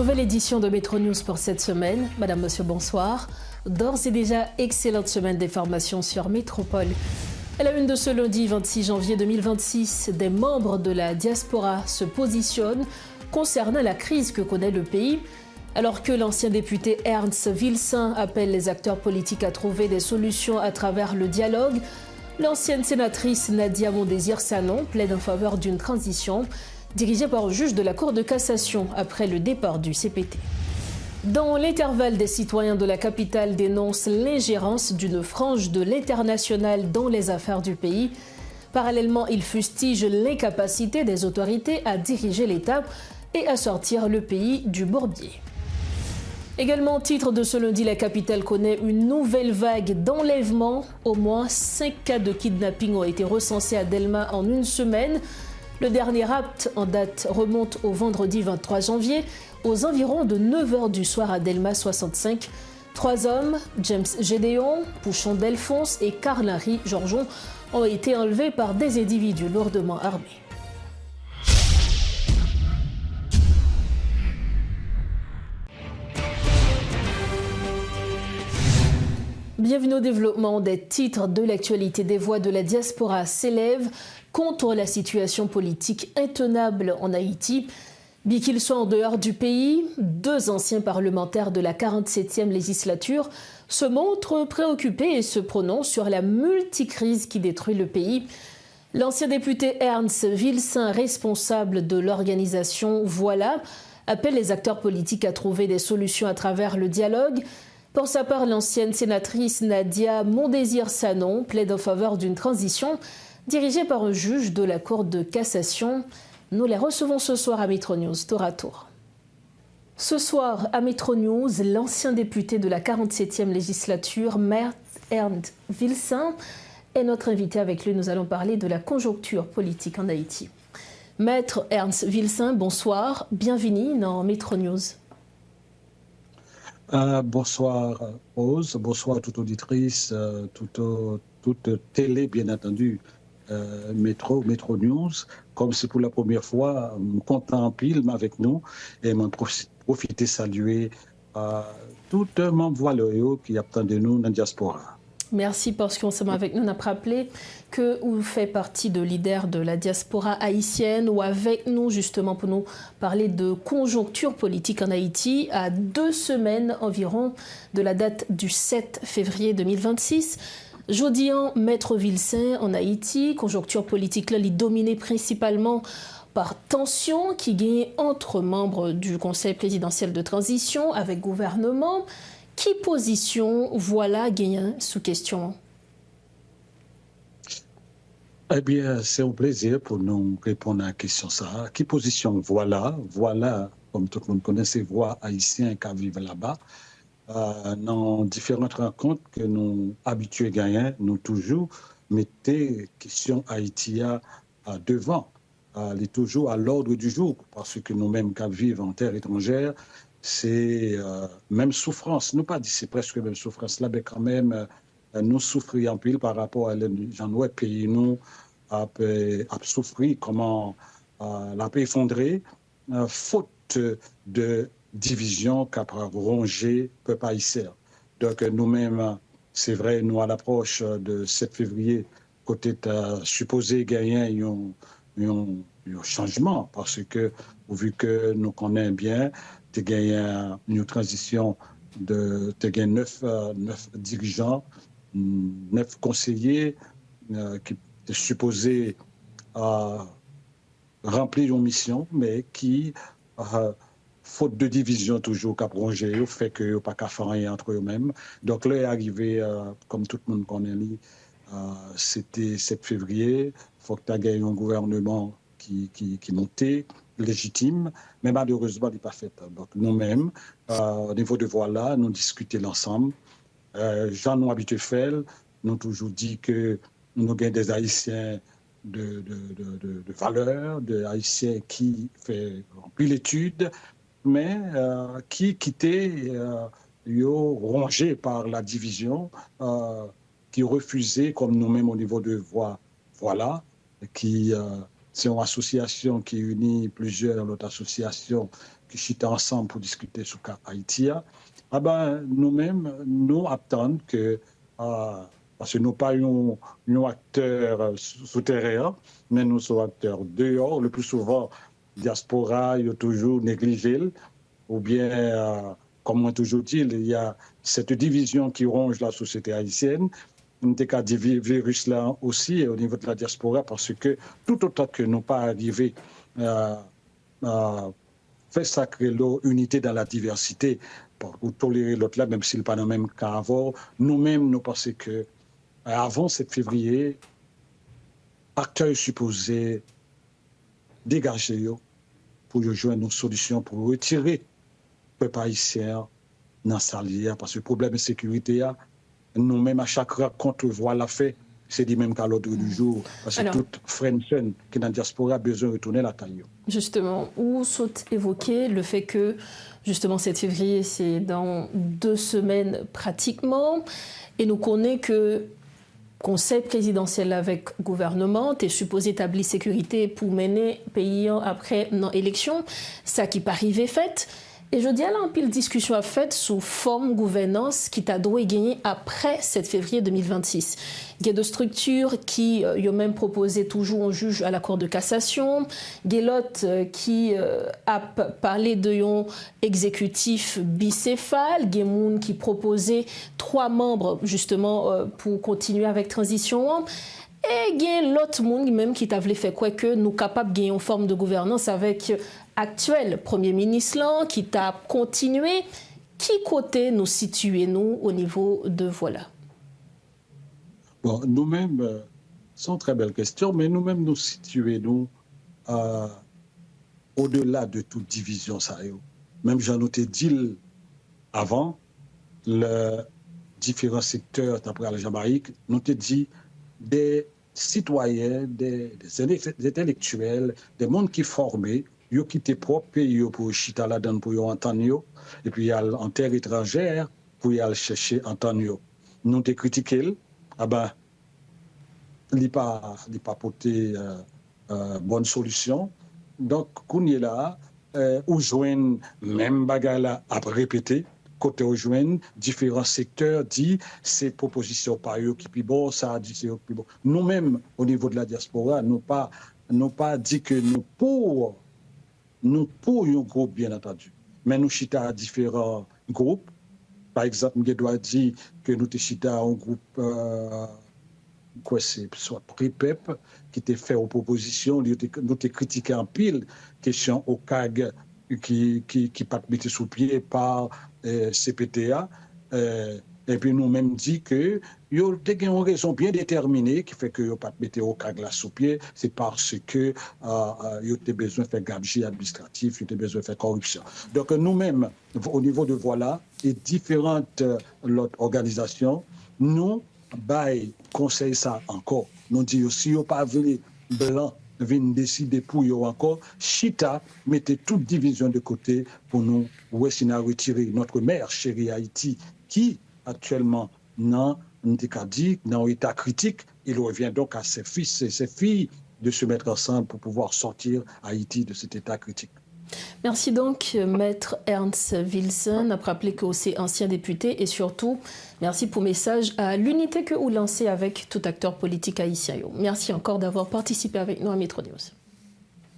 Nouvelle édition de Métro News pour cette semaine. Madame, monsieur, bonsoir. D'ores et déjà, excellente semaine d'information sur Métropole. À la une de ce lundi 26 janvier 2026, des membres de la diaspora se positionnent concernant la crise que connaît le pays. Alors que l'ancien député Ernst Vilsain appelle les acteurs politiques à trouver des solutions à travers le dialogue, l'ancienne sénatrice Nadia Mondésir-Sanon plaide en faveur d'une transition dirigée par un juge de la Cour de cassation après le départ du CPT. Dans l'intervalle, des citoyens de la capitale dénoncent l'ingérence d'une frange de l'international dans les affaires du pays. Parallèlement, ils fustigent l'incapacité des autorités à diriger l'État et à sortir le pays du bourbier. Également, titre de ce lundi, la capitale connaît une nouvelle vague d'enlèvements. Au moins 5 cas de kidnapping ont été recensés à Delma en une semaine. Le dernier rapt en date remonte au vendredi 23 janvier, aux environs de 9h du soir à Delma 65. 3 hommes, James Gédéon, Pouchon Delphonse et Karl-Henri Georgeon, ont été enlevés par des individus lourdement armés. Bienvenue au développement des titres de l'actualité. Des voix de la diaspora s'élèvent contre la situation politique intenable en Haïti. Bien qu'ils soient en dehors du pays, 2 anciens parlementaires de la 47e législature se montrent préoccupés et se prononcent sur la multicrise qui détruit le pays. L'ancien député Ernst Vilsain, responsable de l'organisation Voilà, appelle les acteurs politiques à trouver des solutions à travers le dialogue. Pour sa part, l'ancienne sénatrice Nadia Mondésir-Sanon plaide en faveur d'une transition dirigée par un juge de la Cour de cassation. Nous les recevons ce soir à Métro News, tour à tour. Ce soir, à Métro News, l'ancien député de la 47e législature, Maître Ernst Vilsain, est notre invité. Avec lui, nous allons parler de la conjoncture politique en Haïti. Maître Ernst Vilsain, bonsoir. Bienvenue dans Métro News. Bonsoir Rose, bonsoir toute auditrice, toute télé bien entendu, Métro News. Comme c'est pour la première fois, je content en pile avec nous et m'en profiter saluer tout membre Voiloyo qui attend de nous dans la diaspora. Merci parce qu'ensemble avec nous, on a rappelé que vous faites partie de leader de la diaspora haïtienne ou avec nous justement pour nous parler de conjoncture politique en Haïti à 2 semaines environ de la date du 7 février 2026. Jeudi, Maître Vilsain en Haïti, conjoncture politique là, est dominée principalement par tensions qui gagnent entre membres du Conseil présidentiel de transition avec gouvernement. Qui position Voilà gagnant sous question? Eh bien, c'est un plaisir pour nous répondre à la question ça. Qui position Voilà, comme tout le monde connaît, c'est voix haïtiens qui vivent là-bas. Dans différentes rencontres que nous habitués gagnants, nous toujours mettons question Haïti devant. Elle est toujours à l'ordre du jour parce que nous-mêmes qui vivons en terre étrangère, c'est même souffrance, nous pas dit c'est presque même souffrance là, mais quand même nous souffrions en pile par rapport à les pays nous à souffrir comment la paix effondrée faute de division qui a rongé le peuple haïtien. Donc nous-mêmes, c'est vrai, nous à l'approche de 7 février, côté supposé gagner un changement parce que vu que nous connaissons bien tu as gagné une transition de 9 dirigeants, 9 conseillers qui étaient supposés remplir une mission, mais qui, faute de division toujours, qui a rongé, fait que pas qu'à faire rien entre eux-mêmes. Donc là est arrivé, comme tout le monde connaît, c'était 7 février, il faut que tu aies gagné un gouvernement qui montait, légitime, mais malheureusement, il n'est pas fait. Donc, nous-mêmes, au niveau de Voilà, nous discutons ensemble. J'en ai habitué faire. Nous avons toujours dit que nous avons des Haïtiens de valeur, des Haïtiens qui font plus l'étude, mais qui quittaient, rongés par la division, qui refusaient, comme nous-mêmes au niveau de Voilà, qui c'est une association qui unit plusieurs autres associations qui chita ensemble pour discuter sur Haïti, ah ben, nous-mêmes, nous attendons que, parce que nous pas un acteur souterrain, mais nous sommes acteurs dehors, le plus souvent, diaspora, il y a toujours négligé, ou bien, comme on toujours dit, il y a cette division qui ronge la société haïtienne. On a qu'à dire virus là aussi au niveau de la diaspora, parce que tout autant que nous pas arrivé à faire sacrer l'unité dans la diversité, pour tolérer l'autre là, même s'il n'est pas dans le même cas avant, nous-mêmes, nous pensons que avant 7 février, acteurs supposés dégager pour joindre une solution pour retirer le peuple haïtien dans sa lière, parce que le problème de sécurité, nous-mêmes, à chaque rencontre, voilà fait, c'est dit même qu'à l'ordre du jour, parce que tout French qui est dans la diaspora a besoin de retourner la caillou. Justement, où saute évoquer le fait que, justement, 7 février, c'est dans 2 semaines pratiquement, et nous connaissons que conseil présidentiel avec gouvernement, tu es supposé établir sécurité pour mener pays après l'élection, ça qui pas arrivé fait. Et je dis là, un pile discussion a fait sous forme gouvernance qui t'a dû gagner après 7 février 2026. Il y a des structures qui ont même proposé toujours un juge à la Cour de cassation. Il y a l'autre qui a parlé d'un exécutif bicéphale. Il y a des gens qui proposait 3 membres justement pour continuer avec transition. Et il y a l'autre monde même qui t'a voulu faire quoi que nous capables de gagner une forme de gouvernance avec actuel Premier ministre là, qui t'a continué. Qui côté nous situons-nous au niveau de voilà? Bon, nous-mêmes, c'est une très belle question, mais nous-mêmes nous situons au-delà de toute division. Ça, même j'en ai dit avant, les différents secteurs, d'après la Jamaïque, nous avons dit des citoyens, des intellectuels, des mondes qui formés, ils ont quitté propre pays pour chita là-dedans pour entendre, et puis ils en terre étrangère pour y aller chercher entendre. Nous avons critiqué, ah ben, il n'a pas porté bonne solution. Donc, qu'on est là, où joignent même bagarre là à répéter, côté où joignent différents secteurs, dit ces propositions par eux qui sont bon, ça a dit c'est plus bon. Nous-mêmes, au niveau de la diaspora, nous pas dit que nous pour un groupe, bien entendu. Mais nous chita à différents groupes. Par exemple, je dois dire que nous chita un groupe soit PRIPEP, qui était fait aux propositions, nous avons critiqué en pile, question au CAG qui pas mis sous pied par CPTA. Et puis nous-mêmes dit que il y a une raison bien déterminée qui fait que vous pas mettre au CAG là sous pied, c'est parce que il y a besoin de faire gabegie administratif, il y a besoin de faire corruption. Donc nous-mêmes, au niveau de voilà, et différentes organisations, nous bail conseil ça encore. Nous dit aussi au pas blanc viennent décider pour eux encore, chita mettez toute division de côté pour nous retirer notre mère chérie Haïti qui actuellement dans un état critique. Il revient donc à ses fils et ses filles de se mettre ensemble pour pouvoir sortir Haïti de cet état critique. Merci donc, Maître Ernst Wilson, après rappeler que c'est ancien député et surtout, merci pour le message à l'unité que vous lancez avec tout acteur politique haïtien. Merci encore d'avoir participé avec nous à Metro News.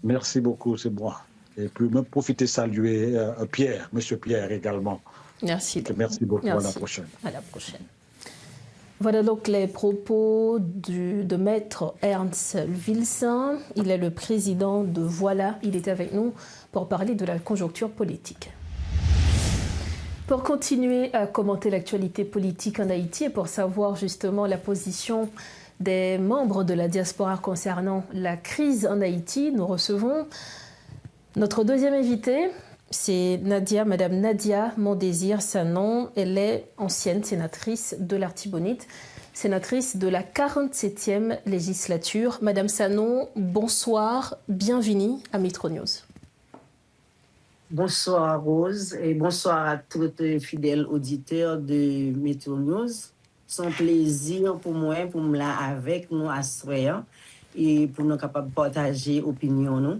Merci beaucoup, c'est moi. Et puis, même profiter saluer Pierre, Monsieur Pierre également. Merci. Merci beaucoup, merci. À la prochaine. À la prochaine. Voilà donc les propos de Maître Ernst Wilson. Il est le président de Voilà. Il était avec nous pour parler de la conjoncture politique. Pour continuer à commenter l'actualité politique en Haïti et pour savoir justement la position des membres de la diaspora concernant la crise en Haïti, nous recevons notre deuxième invitée. C'est Nadia, Madame Nadia Mondésir Sanon. Elle est ancienne sénatrice de l'Artibonite, sénatrice de la 47e législature. Madame Sanon, bonsoir, bienvenue à Metro News. Bonsoir Rose et bonsoir à tous les fidèles auditeurs de Metro News. C'est un plaisir pour moi, pour me là avec nous à Soya et pour nous capables de partager opinion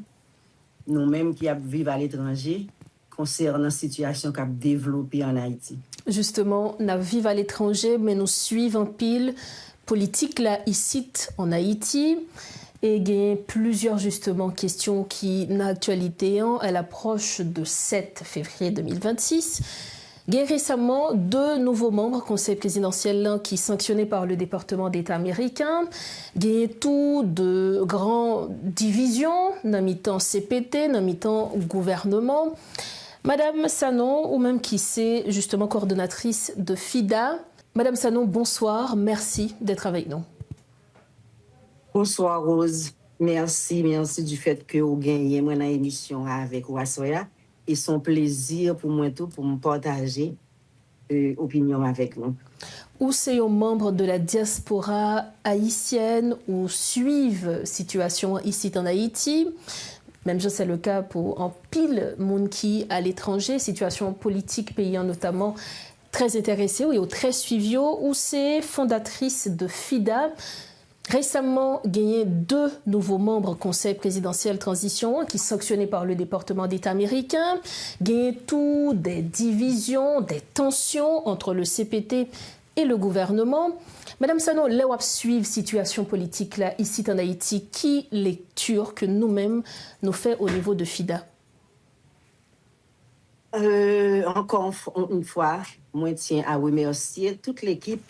nous-mêmes qui vivons à l'étranger. concernant la situation qui a développée en Haïti. Justement, nous vivons à l'étranger, mais nous suivons pile politique là ici en Haïti. Et il y a plusieurs justement questions qui n'ont actualité à l'approche de 7 février 2026. Il y a récemment 2 nouveaux membres du Conseil présidentiel qui sont sanctionnés par le département d'État américain. Il y a tout de grandes divisions, dans mi-temps CPT, dans mi-temps gouvernement. Madame Sanon, ou même qui c'est justement coordonnatrice de FIDA. Madame Sanon, bonsoir, merci d'être avec nous. Bonsoir Rose, merci du fait que vous gagnez mon émission avec Wassoya et son plaisir pour moi tout pour me partager opinion avec nous. Ou c'est aux membres de la diaspora haïtienne ou suivent situation ici en Haïti. Même je c'est le cas pour en pile monde qui à l'étranger, situation politique paysan notamment très intéressée ou très suivie ou c'est fondatrice de FIDA. Récemment, gagné 2 nouveaux membres Conseil présidentiel transition qui sont sanctionnés par le département d'État américain. Gagné tout des divisions, des tensions entre le CPT et le gouvernement. Madame Sanon, là où suivre situation politique là ici en Haïti, qui lecture que nous-mêmes nous fait au niveau de FIDA? Encore une fois, moi tiens à remercier toute l'équipe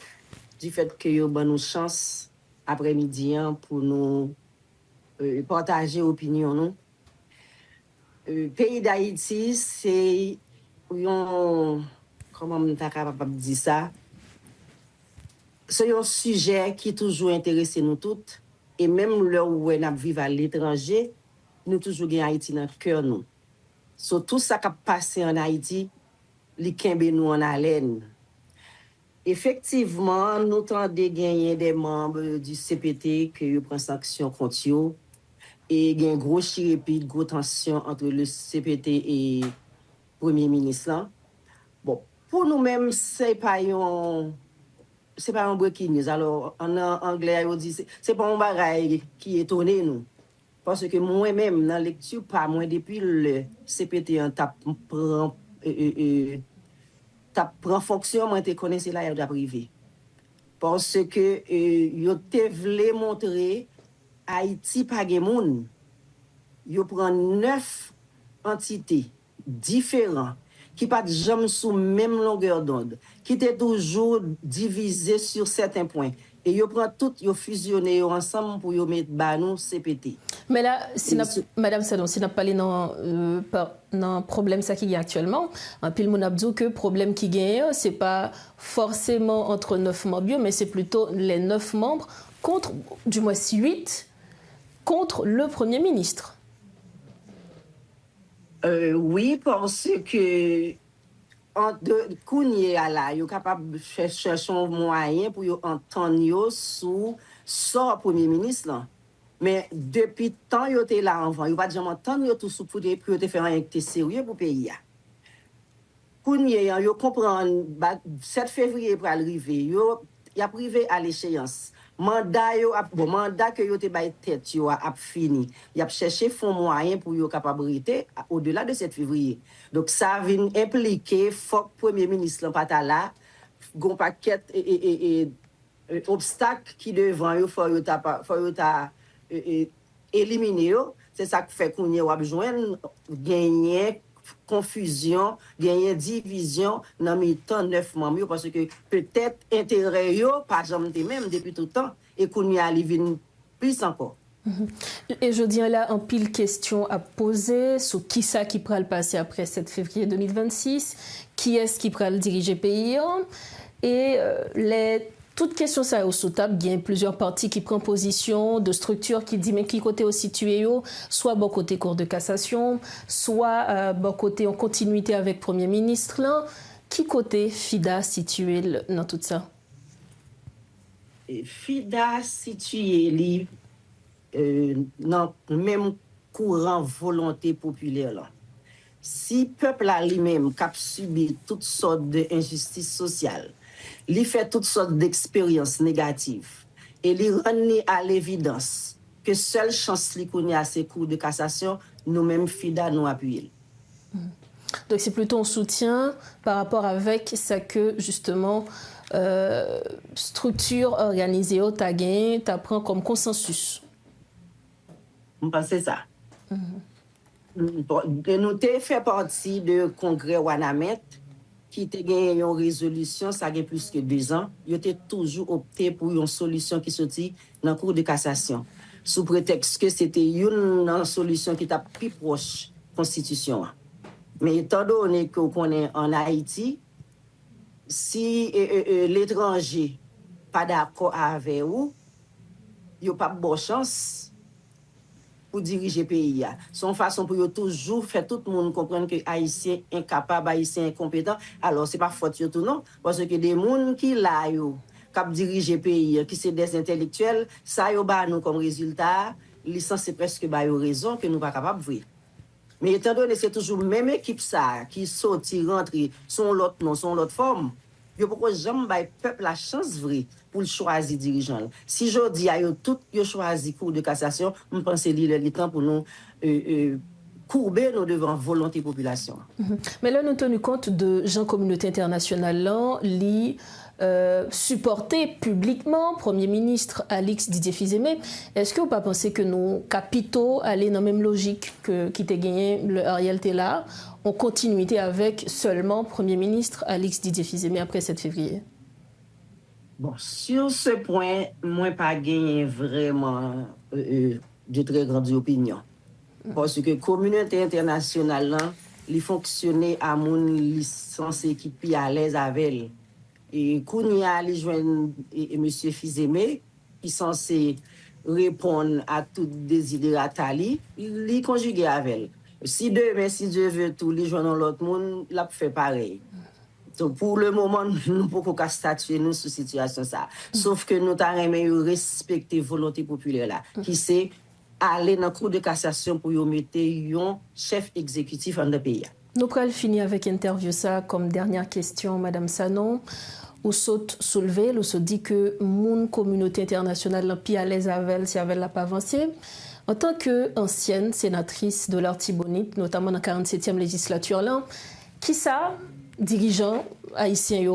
du fait que vous avez nous chance après-midi pour nous partager opinion nous. Pays d'Haïti, c'est comment on est capable de dire ça? C'est un sujet qui toujours intéresse nous toutes et même là où on vit à l'étranger, nous toujours gain Haïti dans le cœur nous. So, tout ça qui a passé en Haïti, li kembe nous en haleine. Effectivement, nous tendons gagner des membres du CPT qui prennent sanction contre eux. Et il y a une grosse chirépide, gros tension entre le CPT et le Premier ministre. Bon, pour nous-mêmes, c'est pas un breaking news. Alors, en anglais, on dit c'est pas un bagage qui étonne nous. Parce que moi-même, dans la lecture, pas moi, depuis le CPT, prend fonction, moi, je connais là, il a privé. Parce que yo te voulait montrer Haïti pas de monde. Yo prend 9 entités différentes qui pas jamais sous même longueur d'onde, qui étaient toujours divisées sur certains points. Et yo prend tout, yo fusionné ensemble pour yo mettre banou CPT. Mais là, Madame Sanon, si n'a pas parlé dans problème ça qui y a actuellement, un pile mon abdou que problème qui gagne, c'est pas forcément entre 9 membres, mais c'est plutôt les 9 membres contre, du moins 8, contre le Premier ministre. Oui, parce que Kounye là, yo capable de chercher un moyen pour yo entendre yo sous son Premier ministre là. Mais depuis tant yo te là avant, yo pas jamais entendre yo tout sous pour te faire un acte sérieux pour pays ya. Kounye yo comprend 7 février pour arriver, yo y a privé à l'échéance. Mandat que yo te bay tête yo a fini. Y a cherché fond moyen pour yo capabilité au-delà de 7 février. Donc ça vient impliquer faut Premier ministre pas là, gon paquet et obstacle qui devant yo faut yo éliminer yo. C'est ça qui fait qu'on y a besoin gagner confusion, gagner division dans mes temps 9 membres parce que peut-être intérêt yo pas jamais même depuis tout le temps et qu'on y a vinn plus encore. Et je dis là en pile question à poser sur qui ça qui pourra le passer après 7 février 2026, qui est-ce qui pourra le diriger pays et toute question ça au sous table, il y a plusieurs partis qui prennent position, de structures qui disent mais qui côté au situé, soit bon côté Cour de cassation, soit bon côté en continuité avec Premier ministre là. Qui côté FIDA situé dans tout ça? FIDA situé dans le même courant volonté populaire là. Si peuple là lui-même qui a subi toutes sortes d'injustices sociales, il fait toutes sortes d'expériences négatives et il rend à l'évidence que seule chance li connaît à ces cours de cassation, nous-mêmes FIDA nous appuyons. Donc c'est plutôt un soutien par rapport avec ça que justement structure organisée au Taguin t'apprend comme consensus. Je pense que c'est ça. Nous avons fait partie de congrès Wanamet qui a gagné une résolution, ça a plus que 2 ans. Ils ont toujours opté pour une solution qui sortit dans la Cour de cassation, sous prétexte que c'était une solution qui était plus proche de la Constitution. Mais étant donné qu'on est en Haïti, si l'étranger n'est pas d'accord avec vous, il n'y a pas de bonne chance pour diriger le pays. Son façon pour toujours faire tout le monde comprendre que Haïtien incapable, Haïtien incompétent. Alors, ce n'est pas faute de tout, non. Parce que des gens qui là, qui dirigent le pays, qui sont des intellectuels, ça y a nous comme résultat, licence c'est presque raison que nous ne sommes pas capables de voir. Mais étant donné que c'est toujours la même équipe ça, qui sortit, rentre, son l'autre nom, son l'autre forme, il ne faut jamais le peuple la chance vraie pour choisir dirigeant. Si je dis à eux tout choisi Cour de cassation, je pense que c'est le temps pour nous courber nous devant volonté population. Mais là, nous avons tenu compte de gens communauté internationale là, supporter publiquement Premier ministre Alix Didier Fils-Aimé. Est-ce que vous ne pensez pas que nos capitaux allaient dans la même logique que qui t'a gagné le Ariel Tella, en continuité avec seulement Premier ministre Alix Didier Fils-Aimé après 7 février? Bon, sur ce point, moi pas gagné vraiment de très grandes opinions. Parce que la communauté internationale, là, il fonctionnait à mon licence qui est à l'aise avec elle. Et quand il y a les joindre M. Fils-Aimé, qui est censé répondre à tout désirata, il est conjugué avec elle. Si demain, si Dieu veut tout, les joindre l'autre monde, il a fait pareil. Donc pour le moment, nous ne pouvons pas statuer nous sur cette situation. Sauf que nous avons respecté la volonté populaire, là, qui c'est aller dans la Cour de cassation pour mettre un chef exécutif dans le pays. Nous allons finir avec l'interview ça comme dernière question, Madame Sanon. Ou saute soulever, ou se dit que mon communauté internationale n'est plus à l'aise avec elle si elle n'a pas avancé. En tant qu'ancienne sénatrice de l'Artibonite, notamment dans la 47e législature, là, qui ça, dirigeant haïtien,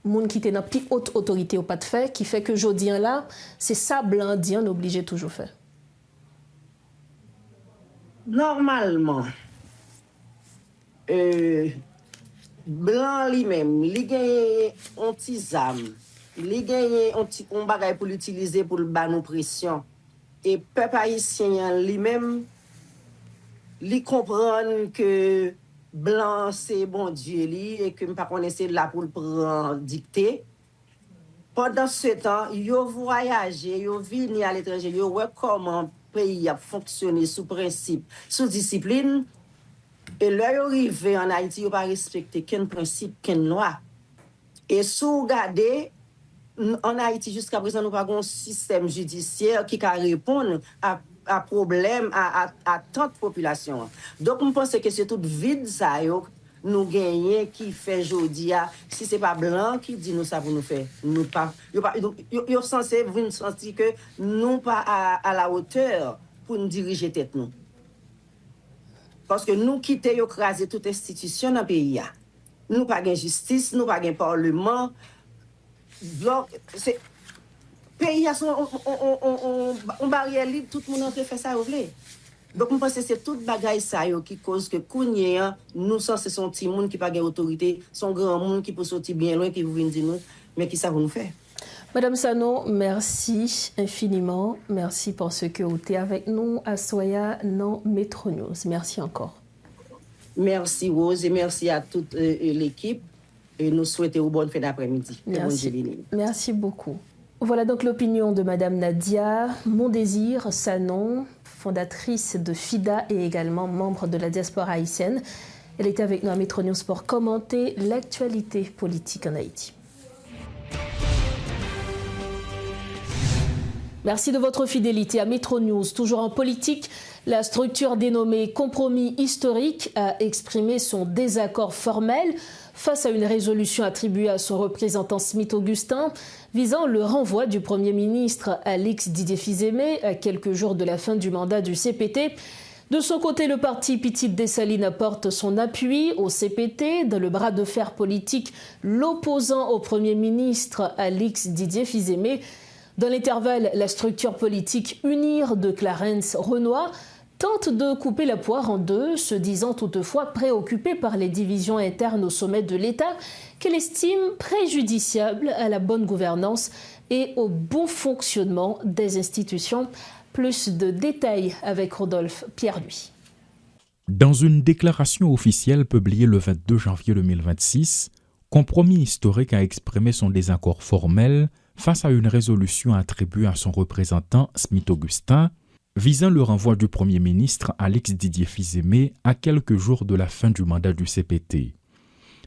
moun qui était dans la plus haute autorité au pas de fait, qui fait que aujourd'hui là, c'est ça blanc dien obligé toujours faire? Normalement, blanc lui-même, il gagne un petit âme, il gagne un petit bagage pour l'utiliser pour le bas nos pression. Et peuple haïtien lui-même, il comprend que blanc c'est bon Dieu et que me pas connaissez là pour le prendre dicter. Pendant ce temps, yo voyagé, yo venu à l'étranger, yo voit comment le pays a fonctionné sous principe, sous discipline. Et là, yo arrivé en Haïti, yo pas respecté qu'un principe, qu'une loi. Et si vous regardez, en Haïti, jusqu'à présent, nous n'avons pas un système judiciaire qui répond à problème, à tant de population. Donc, je pense que c'est tout vide ça, nous gagnons qui fait aujourd'hui. Si ce n'est pas blanc qui dit nous ça pour nous faire, nous pas. Ils sont censés vous sentir que nous pas à la hauteur pour nous diriger tête nous. Parce que nous quittons écraser toute institution dans le pays. Nous pas de justice, nous pas de parlement. C'est pays a son on barrière libre, tout le monde entre fait ça ouvler. Donc je pense que c'est toute bagaille ça qui cause que kounye nous c'est son petit monde qui pas de autorité, son grand monde qui peut sortir bien loin qui vous vient dire nous mais qui ça va nous faire. Madame Sanon, merci infiniment. Merci pour ce que vous êtes avec nous à Soya dans Metro News. Merci encore. Merci Rose et merci à toute l'équipe. Et nous souhaitons une bonne fin d'après-midi. Merci. Merci beaucoup. Voilà donc l'opinion de Madame Nadia Mondésir Sanon, fondatrice de FIDA et également membre de la diaspora haïtienne. Elle était avec nous à Metro News pour commenter l'actualité politique en Haïti. Merci de votre fidélité à Metro News. Toujours en politique, la structure dénommée Compromis historique a exprimé son désaccord formel face à une résolution attribuée à son représentant Smith-Augustin visant le renvoi du Premier ministre Alix Didier Fils-Aimé à quelques jours de la fin du mandat du CPT De son côté, le parti Petite Dessalines apporte son appui au CPT dans le bras de fer politique l'opposant au Premier ministre Alix Didier Fils-Aimé. Dans l'intervalle, la structure politique Unir de Clarence Renoir tente de couper la poire en deux, se disant toutefois préoccupée par les divisions internes au sommet de l'État qu'elle estime préjudiciables à la bonne gouvernance et au bon fonctionnement des institutions. Plus de détails avec Rodolphe Pierre-Louis. Dans une déclaration officielle publiée le 22 janvier 2026, Compromis historique a exprimé son désaccord formel face à une résolution attribuée à son représentant Smith Augustin visant le renvoi du Premier ministre Alix Didier Fils-Aimé à quelques jours de la fin du mandat du CPT.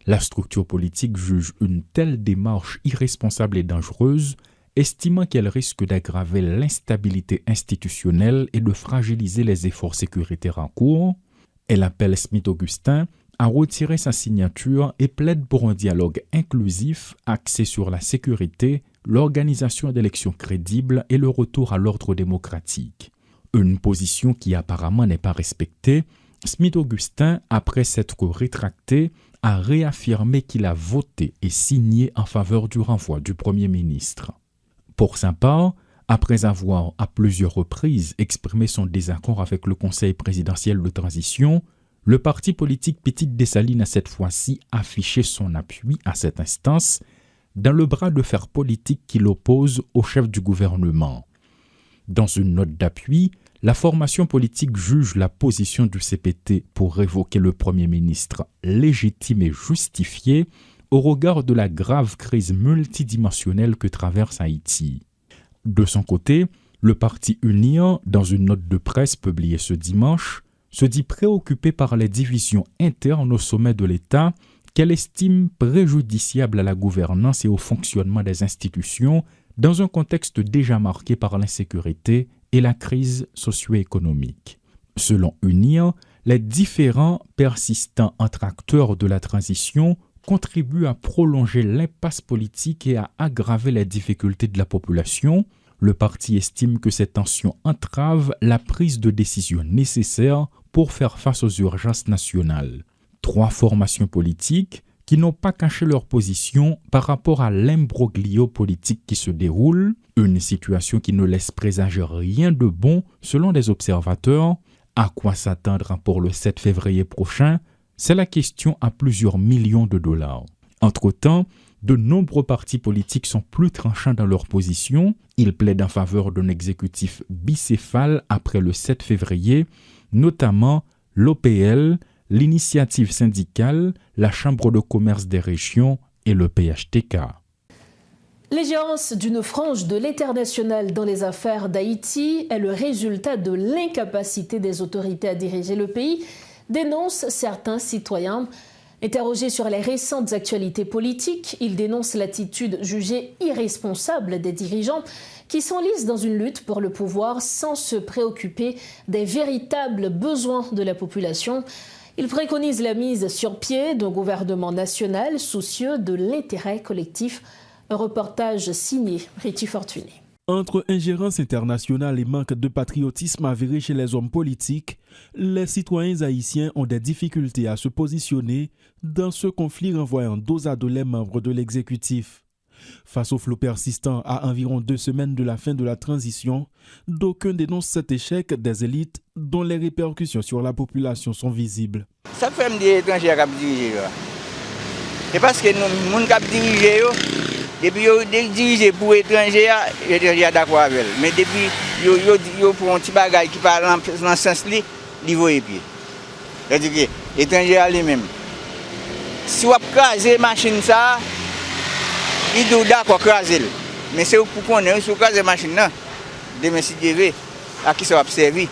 La structure politique juge une telle démarche irresponsable et dangereuse, estimant qu'elle risque d'aggraver l'instabilité institutionnelle et de fragiliser les efforts sécuritaires en cours. Elle appelle Smith Augustin à retirer sa signature et plaide pour un dialogue inclusif axé sur la sécurité, l'organisation d'élections crédibles et le retour à l'ordre démocratique. Une position qui apparemment n'est pas respectée, Smith Augustin, après s'être rétracté, a réaffirmé qu'il a voté et signé en faveur du renvoi du Premier ministre. Pour sa part, après avoir à plusieurs reprises exprimé son désaccord avec le Conseil présidentiel de transition, le parti politique Petite Dessalines a cette fois-ci affiché son appui à cette instance dans le bras de fer politique qui l'oppose au chef du gouvernement. Dans une note d'appui, la formation politique juge la position du CPT pour révoquer le Premier ministre légitime et justifiée au regard de la grave crise multidimensionnelle que traverse Haïti. De son côté, le parti Unir, dans une note de presse publiée ce dimanche, se dit préoccupé par les divisions internes au sommet de l'État qu'elle estime préjudiciables à la gouvernance et au fonctionnement des institutions dans un contexte déjà marqué par l'insécurité et la crise socio-économique. Selon Unir, les différents persistants entre acteurs de la transition contribue à prolonger l'impasse politique et à aggraver les difficultés de la population. Le parti estime que ces tensions entravent la prise de décision nécessaire pour faire face aux urgences nationales. 3 formations politiques qui n'ont pas caché leur position par rapport à l'imbroglio politique qui se déroule, une situation qui ne laisse présager rien de bon selon des observateurs. À quoi s'attendre pour le 7 février prochain ? C'est la question à plusieurs millions de dollars. Entre-temps, de nombreux partis politiques sont plus tranchants dans leur position. Ils plaident en faveur d'un exécutif bicéphale après le 7 février, notamment l'OPL, l'initiative syndicale, la Chambre de commerce des régions et le PHTK. L'ingérence d'une frange de l'international dans les affaires d'Haïti est le résultat de l'incapacité des autorités à diriger le pays, dénoncent certains citoyens. Interrogés sur les récentes actualités politiques, ils dénoncent l'attitude jugée irresponsable des dirigeants qui s'enlisent dans une lutte pour le pouvoir sans se préoccuper des véritables besoins de la population. Ils préconisent la mise sur pied d'un gouvernement national soucieux de l'intérêt collectif. Un reportage signé Richie Fortuné. Entre ingérence internationale et manque de patriotisme avéré chez les hommes politiques, les citoyens haïtiens ont des difficultés à se positionner dans ce conflit renvoyant dos à dos les membres de l'exécutif. Face au flot persistant à environ 2 semaines de la fin de la transition, d'aucuns dénoncent cet échec des élites dont les répercussions sur la population sont visibles. Ça fait me dire étrangers qui dirigent. C'est parce que nous, les gens qui dirigent, depuis qu'ils dirigent pour étrangers, les étrangers sont d'accord avec eux. Mais depuis qu'ils font un petit bagage qui parle dans ce sens-là, ils vont épier. C'est-à-dire que les étrangers eux-mêmes. Si vous crasez la machine, ils doivent d'accord craser. Mais c'est pour qu'on ait, si vous crasez la machine, demain si Dieu veut, à qui ça va servir.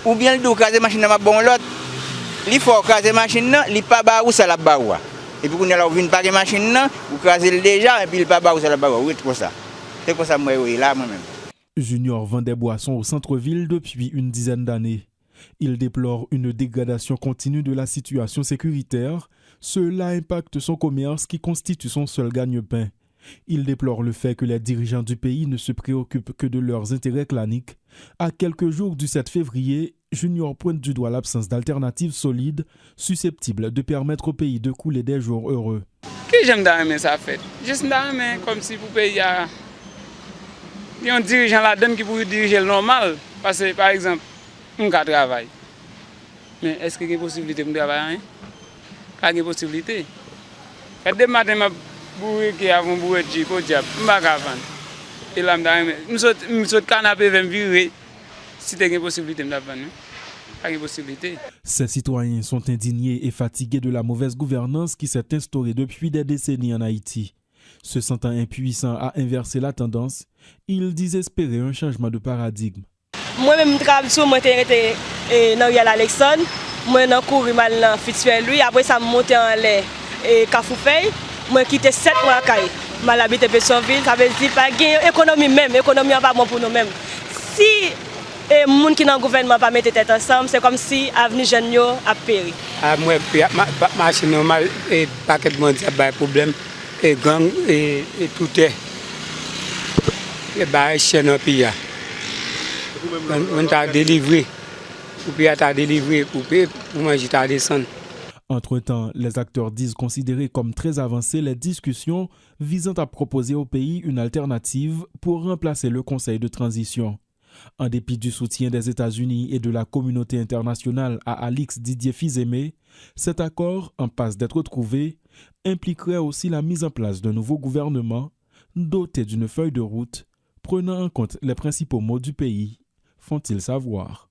Ou bien ils doivent craser la machine, bon l'autre, il faut craser la machine, il ne pas barou, ça la barou. Et puis, quand on a vu une paquet de machines, vous crasez déjà, et puis il ne peut pas barou, ça la barou. Oui, c'est comme ça. C'est comme ça, moi, oui, là, moi-même. Junior vend des boissons au centre-ville depuis une dizaine d'années. Il déplore une dégradation continue de la situation sécuritaire. Cela impacte son commerce qui constitue son seul gagne-pain. Il déplore le fait que les dirigeants du pays ne se préoccupent que de leurs intérêts claniques. À quelques jours du 7 février, Junior pointe du doigt l'absence d'alternatives solides susceptibles de permettre au pays de couler des jours heureux. Que j'aime d'aimer ça fait. Juste d'aimer comme si pour pays il y a un dirigeant là-dedans qui pourrait diriger le normal. Parce que par exemple, on travaille. Mais est-ce qu'il y a une possibilité de travailler? Il y a une possibilité. Quand demain matin, je vais avant de dire que je vais et là, je suis canapé et virer. Si il y a une possibilité de travailler. Ces citoyens sont indignés et fatigués de la mauvaise gouvernance qui s'est instaurée depuis des décennies en Haïti. Se sentant impuissants à inverser la tendance, ils disent espérer un changement de paradigme. Moi-même, je travaille sur moi, dans Riel Alexandre. Moi, je cours mal dans Fitzgerald. Après, ça me monte en l'air et Cafoufeuille. Moi, j'ai quitté 7 mois à Caille. Je habite à Pétionville. Ça veut dire pas de économie même. L'économie n'est pas bon pour nous-mêmes. Si les gens qui sont dans le gouvernement ne pas mettre tête ensemble, c'est comme si l'avenir jeune a péri. Moi, ma machine normale et paquet de monde, c'est pas de problème. Et gang et tout est. Et bah, chaîne au pays. On t'a délivré. Ou puis t'a délivré pour manger ta descente. Entre-temps, les acteurs disent considérer comme très avancées les discussions visant à proposer au pays une alternative pour remplacer le Conseil de transition. En dépit du soutien des États-Unis et de la communauté internationale à Alix Didier Fils-Aimé, cet accord, en passe d'être trouvé, impliquerait aussi la mise en place d'un nouveau gouvernement doté d'une feuille de route prenant en compte les principaux maux du pays, font-ils savoir.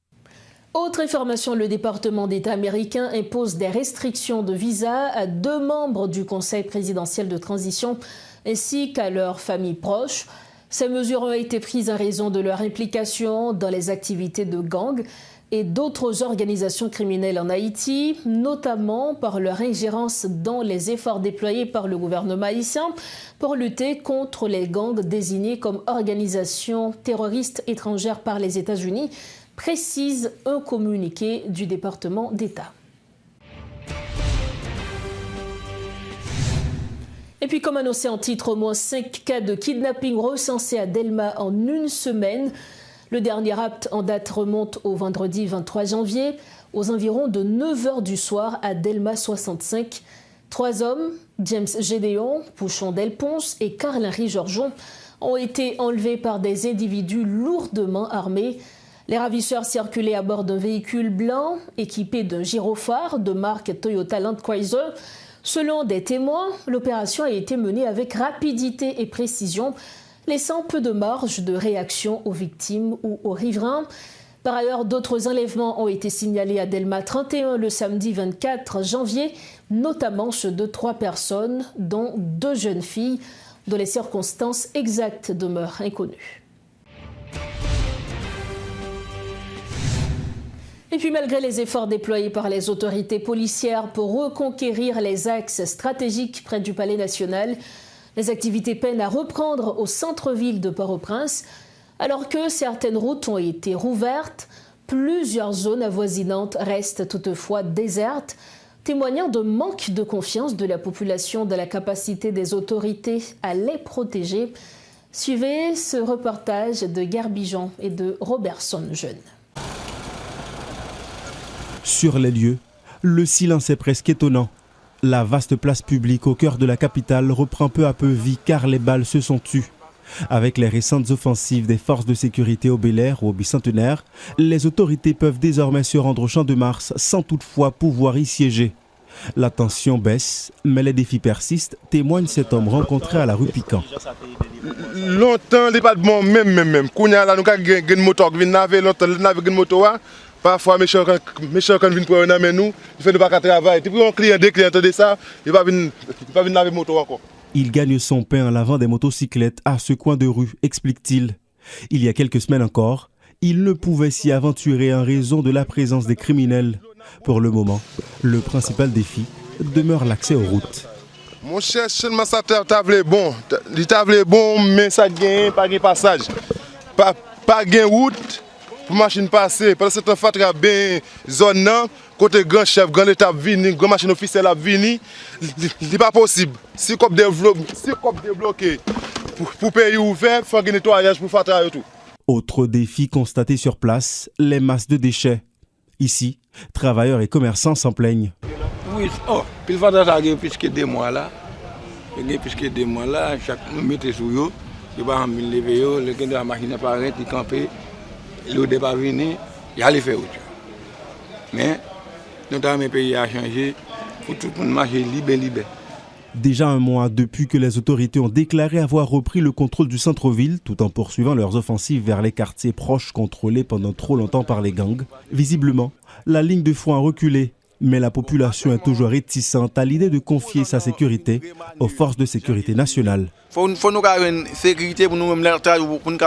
Autre information, le département d'État américain impose des restrictions de visa à 2 membres du Conseil présidentiel de transition ainsi qu'à leurs familles proches. Ces mesures ont été prises en raison de leur implication dans les activités de gangs et d'autres organisations criminelles en Haïti, notamment par leur ingérence dans les efforts déployés par le gouvernement haïtien pour lutter contre les gangs désignés comme organisations terroristes étrangères par les États-Unis, précise un communiqué du département d'État. Et puis, comme annoncé en titre, au moins 5 cas de kidnapping recensés à Delma en une semaine. Le dernier acte en date remonte au vendredi 23 janvier, aux environs de 9h du soir à Delma 65. 3 hommes, James Gédéon, Pouchon Delponce et Carl-Henri Georgeon, ont été enlevés par des individus lourdement armés. Les ravisseurs circulaient à bord d'un véhicule blanc équipé d'un gyrophare de marque Toyota Land Cruiser. Selon des témoins, l'opération a été menée avec rapidité et précision, laissant peu de marge de réaction aux victimes ou aux riverains. Par ailleurs, d'autres enlèvements ont été signalés à Delma 31 le samedi 24 janvier, notamment ceux de 3 personnes, dont 2 jeunes filles, dont les circonstances exactes demeurent inconnues. Et puis malgré les efforts déployés par les autorités policières pour reconquérir les axes stratégiques près du Palais national, les activités peinent à reprendre au centre-ville de Port-au-Prince. Alors que certaines routes ont été rouvertes, plusieurs zones avoisinantes restent toutefois désertes, témoignant d'un manque de confiance de la population dans la capacité des autorités à les protéger. Suivez ce reportage de Garbijon et de Robertson Jeune. Sur les lieux, le silence est presque étonnant. La vaste place publique au cœur de la capitale reprend peu à peu vie car les balles se sont tues. Avec les récentes offensives des forces de sécurité au Bel-Air ou au Bicentenaire, les autorités peuvent désormais se rendre au Champ de Mars sans toutefois pouvoir y siéger. La tension baisse, mais les défis persistent, témoigne cet homme rencontré à la rue Piquant. Longtemps, les pas de bon même. Quand nous avons une moto qui vient naver, longtemps, une moto. Parfois, mes gens quand viennent pour nous, ils ne font pas travail. Et puis, un client, deux clients de ça, il ne va pas venir laver moto encore. Il gagne son pain en lavant des motocyclettes à ce coin de rue, explique-t-il. Il y a quelques semaines encore, il ne pouvait s'y aventurer en raison de la présence des criminels. Pour le moment, le principal défi demeure l'accès aux routes. Mon cher, seulement ça table bon. Il table bon, mais ça gagne pas de passage. Pas de route. Pour machine passer, parce que c'est un fatra bien zone, côté grand chef, grand état vini, grand machine officielle a vini, c'est pas possible. Si cop débloqué pour pays ouvert, faut un nettoyage pour faire travailler tout. Autre défi constaté sur place, les masses de déchets. Ici, travailleurs et commerçants s'en plaignent. Oui, puis le vendeur a plus que 2 mois là. Il y a plus que 2 mois là, chaque nous mettez sur eux, il va en lever eux, le de la machine apparaît, il camper, l'eau n'est pas venue, il a les faire autre. Mais notre pays a changé, pour tout le monde marcher libre. Déjà 1 mois depuis que les autorités ont déclaré avoir repris le contrôle du centre-ville tout en poursuivant leurs offensives vers les quartiers proches contrôlés pendant trop longtemps par les gangs. Visiblement, la ligne de front a reculé, mais la population est toujours réticente à l'idée de confier sa sécurité aux forces de sécurité nationales. Il faut nous avoir une sécurité pour nous-mêmes, pour nous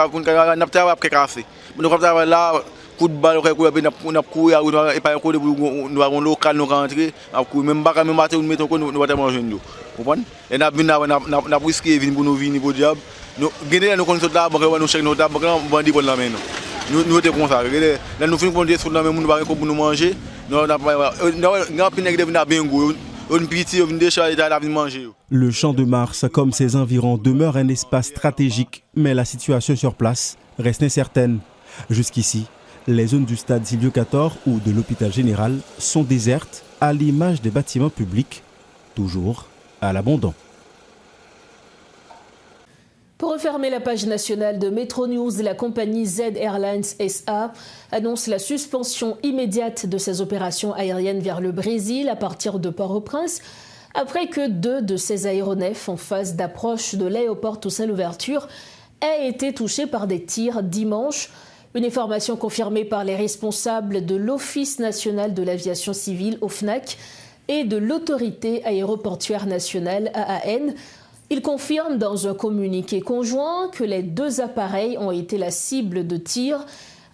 là. Coup de balle, on a couru, et pas un coup de nous avons local, nous rentrer, même pas même matin, nous mettons nous va manger nous. Vous comprenez? Et n'a risqué pour nous venir pour diable. Nous gagner nous connaissons là, nous cherchons nos tables, on va dire pour la main. Nous était comme ça. Là nous finissons pour dire sur la main, nous va pour nous manger. Le Champ de Mars, comme ses environs, demeure un espace stratégique, mais la situation sur place reste incertaine. Jusqu'ici, les zones du stade Silvio XIV ou de l'hôpital général sont désertes, à l'image des bâtiments publics, toujours à l'abandon. Pour refermer la page nationale de Metro News, la compagnie Z Airlines SA annonce la suspension immédiate de ses opérations aériennes vers le Brésil à partir de Port-au-Prince, après que 2 de ses aéronefs en phase d'approche de l'aéroport Toussaint-Louverture aient été touchés par des tirs dimanche. Une information confirmée par les responsables de l'Office national de l'aviation civile, OFNAC, et de l'Autorité aéroportuaire nationale, AAN. Ils confirment dans un communiqué conjoint que les 2 appareils ont été la cible de tirs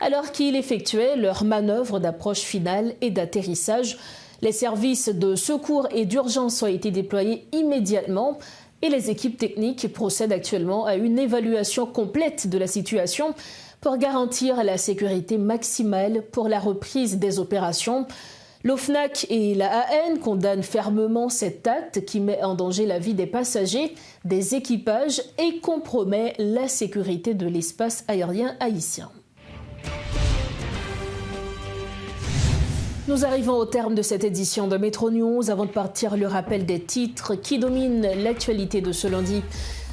alors qu'ils effectuaient leur manœuvre d'approche finale et d'atterrissage. Les services de secours et d'urgence ont été déployés immédiatement et les équipes techniques procèdent actuellement à une évaluation complète de la situation pour garantir la sécurité maximale pour la reprise des opérations. L'OFNAC et la AAN condamnent fermement cet acte qui met en danger la vie des passagers, des équipages et compromet la sécurité de l'espace aérien haïtien. Nous arrivons au terme de cette édition de Metro News. Avant de partir, le rappel des titres qui dominent l'actualité de ce lundi.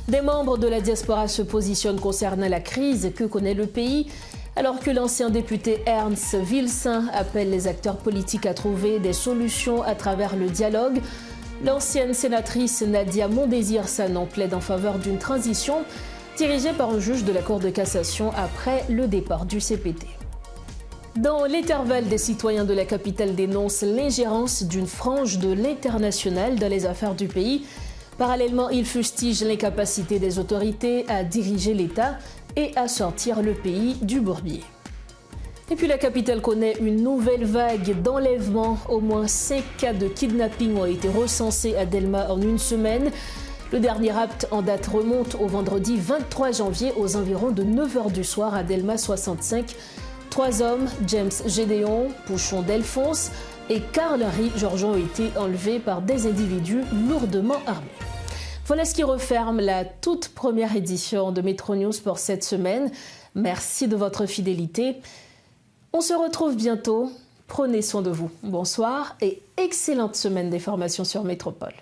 Des membres de la diaspora se positionnent concernant la crise que connaît le pays, alors que l'ancien député Ernst Vilsain appelle les acteurs politiques à trouver des solutions à travers le dialogue. L'ancienne sénatrice Nadia Mondésir-Sanon plaide en faveur d'une transition dirigée par un juge de la Cour de cassation après le départ du CPT. Dans l'intervalle, des citoyens de la capitale dénoncent l'ingérence d'une frange de l'international dans les affaires du pays. Parallèlement, ils fustigent l'incapacité des autorités à diriger l'État et à sortir le pays du bourbier. Et puis la capitale connaît une nouvelle vague d'enlèvements. Au moins 5 cas de kidnapping ont été recensés à Delma en une semaine. Le dernier acte en date remonte au vendredi 23 janvier aux environs de 9h du soir à Delma 65. 3 hommes, James Gédéon, Pouchon Delphonse et Carl-Henri Georgeon ont été enlevés par des individus lourdement armés. Voilà ce qui referme la toute première édition de Metro News pour cette semaine. Merci de votre fidélité. On se retrouve bientôt. Prenez soin de vous. Bonsoir et excellente semaine d'information sur Métropole.